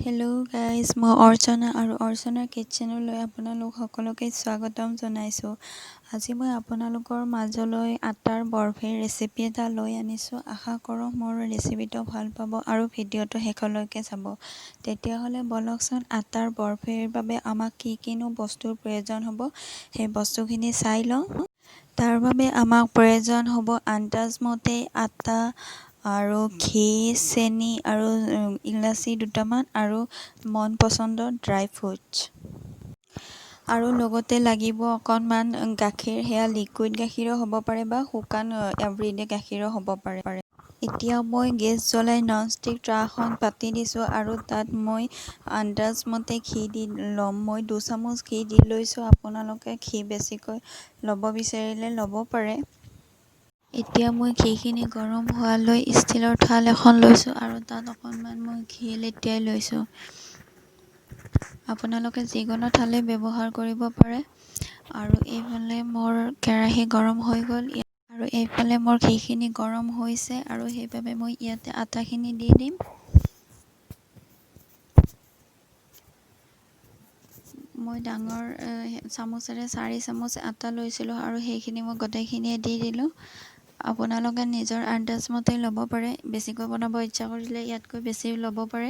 Hello' guys, মই অৰ্চনা আৰু অৰ্চনাৰ কিটচেনলৈ আপোনালোক সকলোকে স্বাগতম জনাইছোঁ। আজি মই আপোনালোকৰ মাজলৈ আটাৰ বৰফিৰ ৰেচিপি এটা লৈ আনিছোঁ। আশা কৰোঁ মোৰ ৰেচিপিটো ভাল পাব আৰু ভিডিঅ'টো শেষলৈকে চাব। তেতিয়াহ'লে বলকচোন, আটাৰ বৰফিৰ বাবে আমাক কিনো বস্তুৰ প্ৰয়োজন হ'ব সেই বস্তুখিনি চাই লওঁ। তাৰ বাবে আমাক প্ৰয়োজন হ'ব আন্দাজমতে আটা আৰু ঘি, চেনি আৰু ইলাচি দুটামান আৰু মন পচন্দৰ ড্ৰাই ফ্ৰুটছ। আৰু লগতে লাগিব অকণমান গাখীৰ, সেয়া লিকুইড গাখীৰো হ'ব পাৰে বা শুকান এভৰিডে গাখীৰো হ'ব পাৰে। এতিয়া মই গেছ জ্বলাই ননষ্টিক টাৱাখন পাতি দিছোঁ আৰু তাত মই আন্দাজমতে ঘি দি ল'ম। মই 2 চামুচ ঘি দি লৈছোঁ। আপোনালোকে ঘি বেছিকৈ ল'ব বিচাৰিলে ল'ব পাৰে। এতিয়া মই ঘিখিনি গৰম হোৱালৈ ষ্টীলৰ থাল এখন লৈছোঁ আৰু তাত অকণমান মই ঘি লেটিয়াই লৈছোঁ। আপোনালোকে যিকোনো থালেই ব্যৱহাৰ কৰিব পাৰে। আৰু এইফালে মোৰ কেৰাহী গৰম হৈ গ'ল আৰু এইফালে মোৰ ঘিখিনি গৰম হৈছে আৰু সেইবাবে মই ইয়াতে আটাখিনি দি দিম। মই ডাঙৰ চামুচেৰে 4 চামুচ আটা লৈছিলোঁ আৰু সেইখিনি মই গোটেইখিনিয়ে দি দিলোঁ। আপোনালোকে নিজৰ আন্দাজমতে ল'ব পাৰে। বেছিকৈ বনাব ইচ্ছা কৰিলে ইয়াতকৈ বেছি ল'ব পাৰে।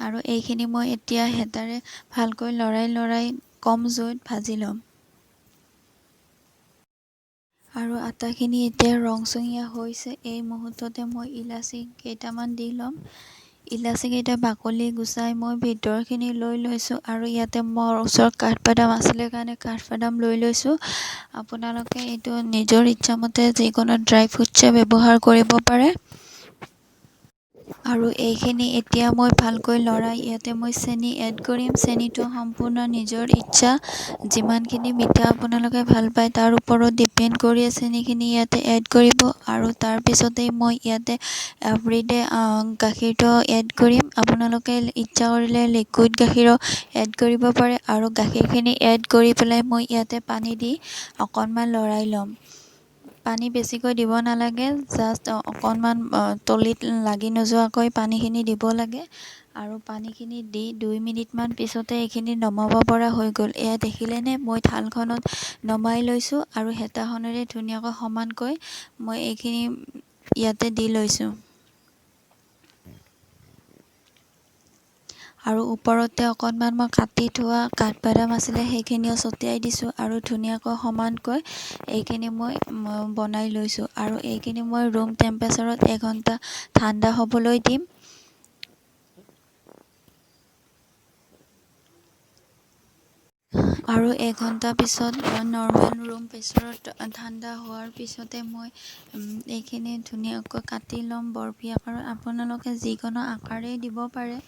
আৰু এইখিনি মই এতিয়া হেতাৰে ভালকৈ লৰাই কম জুইত ভাজি ল'ম। আৰু আটাখিনি এতিয়া ৰংচঙীয়া হৈছে। এই মুহূৰ্ততে মই ইলাচি কেইটামান দি ল'ম। ইলাচি কেইটা বাকলি গুচাই মই ভিতৰখিনি লৈ লৈছোঁ আৰু ইয়াতে মোৰ ওচৰত কাঠবাদাম আছিলে কাৰণে কাঠবাদাম লৈ লৈছোঁ। আপোনালোকে এইটো নিজৰ ইচ্ছামতে যিকোনো ড্ৰাই ফ্ৰুটছে ব্যৱহাৰ কৰিব পাৰে। আৰু এইখিনি এতিয়া মই ভালকৈ লৰাই ইয়াতে মই চেনি এড কৰিম। চেনিটো সম্পূৰ্ণ নিজৰ ইচ্ছা, যিমানখিনি মিঠা আপোনালোকে ভাল পায় তাৰ ওপৰত ডিপেণ্ড কৰি চেনিখিনি ইয়াতে এড কৰিব। আৰু তাৰপিছতেই মই ইয়াতে এভৰিডে গাখীৰটো এড কৰিম। আপোনালোকে ইচ্ছা কৰিলে লিকুইড গাখীৰো এড কৰিব পাৰে। আৰু গাখীৰখিনি এড কৰি পেলাই মই ইয়াতে পানী দি অকণমান লৰাই ল'ম। পানী বেছিকৈ দিব নালাগে, জাষ্ট অকণমান তলিত লাগি নোযোৱাকৈ পানীখিনি দিব লাগে। আৰু পানীখিনি দি 2 মিনিটমান পিছতে এইখিনি নমাব পৰা হৈ গ'ল। এয়া দেখিলেনে, মই থালখনত নমাই লৈছোঁ আৰু হেতাখনেৰে ধুনীয়াকৈ সমানকৈ মই এইখিনি ইয়াতে দি লৈছোঁ। আৰু ওপৰতে অকণমান মই কাটি থোৱা কাঠবাদাম আছিলে সেইখিনিও ছটিয়াই দিছোঁ আৰু ধুনীয়াকৈ সমানকৈ এইখিনি মই বনাই লৈছোঁ। আৰু এইখিনি মই ৰুম টেম্পাৰেচাৰত 1 ঘণ্টা ঠাণ্ডা হ'বলৈ দিম। আৰু 1 ঘণ্টা পিছত নৰ্মেল ৰুম প্ৰেছাৰত ঠাণ্ডা হোৱাৰ পিছতে মই এইখিনি ধুনীয়াকৈ কাটি ল'ম বৰফি আকাৰত। আপোনালোকে যিকোনো আকাৰেই দিব পাৰে।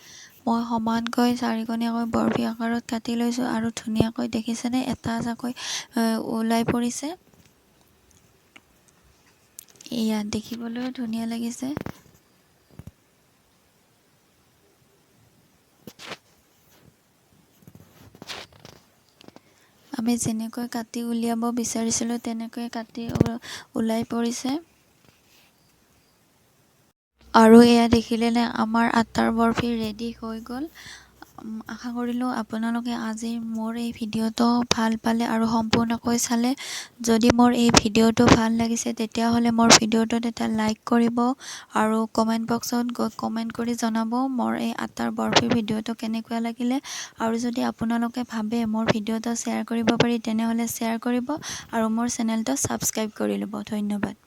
মই সমানকৈ 4-কোণীয়াকৈ বৰফি আকাৰত কাটি লৈছোঁ আৰু ধুনীয়াকৈ দেখিছেনে, এটা এটাকৈ ওলাই পৰিছে। এয়া দেখিবলৈও ধুনীয়া লাগিছে। আমি যেনেকৈ কাটি উলিয়াব বিচাৰিছিলোঁ তেনেকৈ কাটি ওলাই পৰিছে। আৰু এয়া দেখিলেনে, আমাৰ আটাৰ বৰফি ৰেডি হৈ গ'ল। আশা কৰিলোঁ আপোনালোকে আজি মোৰ এই ভিডিঅ'টো ভাল পালে আৰু সম্পূৰ্ণকৈ চালে। যদি মোৰ এই ভিডিঅ'টো ভাল লাগিছে তেতিয়াহ'লে মোৰ ভিডিঅ'টোত এটা লাইক কৰিব আৰু কমেণ্ট বক্সত গৈ কমেণ্ট কৰি জনাব মোৰ এই আটাৰ বৰফিৰ ভিডিঅ'টো কেনেকুৱা লাগিলে। আৰু যদি আপোনালোকে ভাবে মোৰ ভিডিঅ'টো শ্বেয়াৰ কৰিব পাৰি তেনেহ'লে শ্বেয়াৰ কৰিব আৰু মোৰ চেনেলটো ছাবস্ক্ৰাইব কৰি ল'ব। ধন্যবাদ।